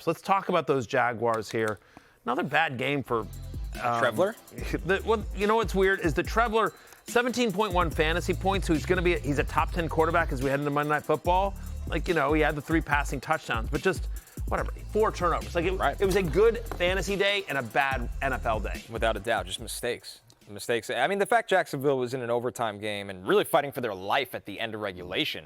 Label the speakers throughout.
Speaker 1: So let's talk about those Jaguars here. Another bad game for
Speaker 2: Trevler?
Speaker 1: Well, you know what's weird is the Trevler, 17.1 fantasy points. So he's a top 10 quarterback as we head into Monday Night Football. Like, he had the 3 passing touchdowns, but just whatever, 4 turnovers. Like it was a good fantasy day and a bad NFL day.
Speaker 2: Without a doubt, just mistakes. I mean, the fact Jacksonville was in an overtime game and really fighting for their life at the end of regulation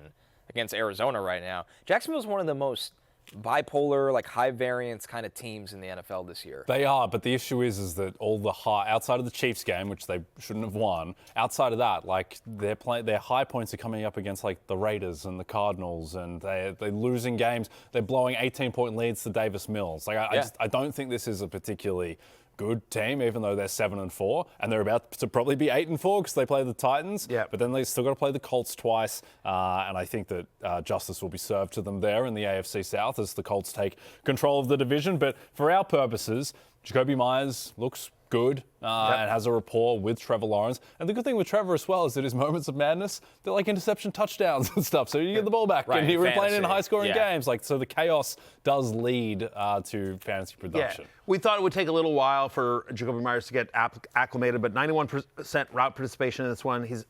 Speaker 2: against Arizona right now. Jacksonville's one of the most bipolar, like high variance kind of teams in the NFL this year.
Speaker 3: They are, but the issue is that all the outside of the Chiefs game, which they shouldn't have won, outside of that, like their high points are coming up against like the Raiders and the Cardinals, and they're losing games. They're blowing 18-point leads to Davis Mills. Like I don't think this is a particularly good team, even though they're 7-4, and they're about to probably be 8-4 because they play the Titans.
Speaker 1: Yeah.
Speaker 3: But then they still got to play the Colts twice, and I think that justice will be served to them there in the AFC South as the Colts take control of the division. But for our purposes, Jakobi Meyers looks good and has a rapport with Trevor Lawrence. And the good thing with Trevor as well is that his moments of madness, they're like interception touchdowns and stuff. So you get the ball back and you're playing in high-scoring games. Like, so the chaos does lead to fantasy production.
Speaker 1: Yeah. We thought it would take a little while for Jakobi Meyers to get acclimated, but 91% route participation in this one. He's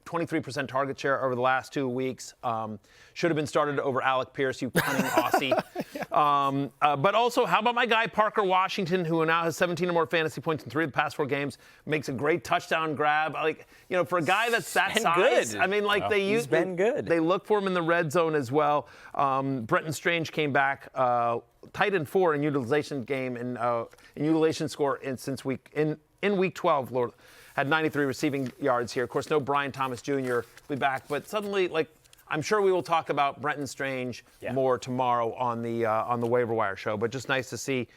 Speaker 1: 23% target share over the last 2 weeks. Should have been started over Alec Pierce, you cunning Aussie. But also, how about my guy Parker Washington, who now has 17 or more fantasy points in 3 of the past 4 games, makes a great touchdown grab. Like, for a guy that's that size,
Speaker 2: good.
Speaker 1: I mean, like
Speaker 2: he's been good.
Speaker 1: They look for him in the red zone as well. Brenton Strange came back tight end 4 in utilization game in utilization score in week 12. Lord. Had 93 receiving yards here. Of course, no Brian Thomas Jr. will be back, but suddenly, like, I'm sure we will talk about Brenton Strange more tomorrow on the waiver wire show. But just nice to see.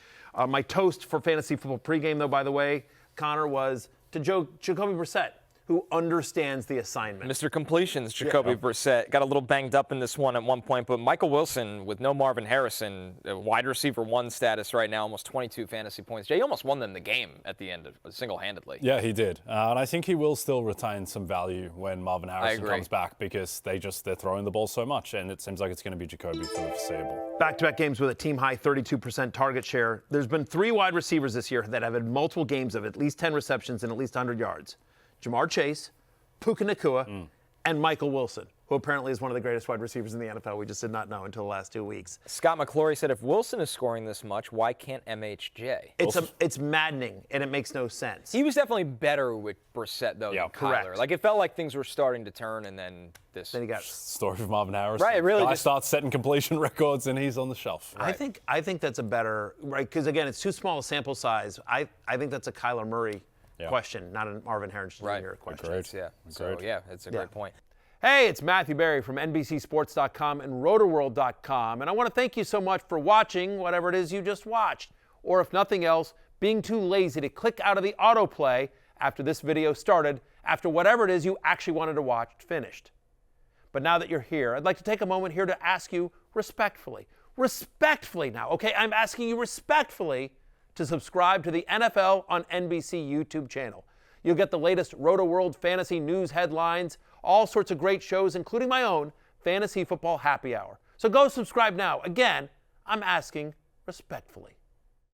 Speaker 1: My toast for fantasy football pregame, though, by the way, Connor, was to Jacoby Brissett, who understands the assignment.
Speaker 2: Mr. Completions, Jacoby Brissett. Got a little banged up in this one at one point, but Michael Wilson with no Marvin Harrison, wide receiver 1 status right now, almost 22 fantasy points. Jay almost won them the game at the end, single-handedly.
Speaker 3: Yeah, he did. And I think he will still retain some value when Marvin Harrison comes back because they're throwing the ball so much, and it seems like it's going to be Jacoby for the foreseeable.
Speaker 1: Back-to-back games with a team-high 32% target share. There's been 3 wide receivers this year that have had multiple games of at least 10 receptions and at least 100 yards. Jamar Chase, Puka Nacua, and Michael Wilson, who apparently is one of the greatest wide receivers in the NFL. We just did not know until the last 2 weeks.
Speaker 2: Scott McClory said, if Wilson is scoring this much, why can't MHJ?
Speaker 1: It's maddening, and it makes no sense.
Speaker 2: He was definitely better with Brissett, though, than Kyler.
Speaker 1: Correct.
Speaker 2: Like, it felt like things were starting to turn, and then this.
Speaker 1: Then he got
Speaker 3: story of Marvin Harrison.
Speaker 2: Right, really.
Speaker 3: Guy starts setting completion records, and he's on the shelf.
Speaker 1: Right. I think that's a better, right, because, again, it's too small a sample size. I think that's a Kyler Murray question, not a Marvin Harrison Jr. question.
Speaker 3: Agreed.
Speaker 2: Yeah. So, it's a great point.
Speaker 1: Hey, it's Matthew Berry from NBCSports.com and Rotoworld.com, and I want to thank you so much for watching whatever it is you just watched, or if nothing else, being too lazy to click out of the autoplay after this video started, after whatever it is you actually wanted to watch finished. But now that you're here, I'd like to take a moment here to ask you respectfully now, okay? I'm asking you respectfully to subscribe to the NFL on NBC YouTube channel. You'll get the latest Roto-World fantasy news headlines, all sorts of great shows, including my own Fantasy Football Happy Hour. So go subscribe now. Again, I'm asking respectfully.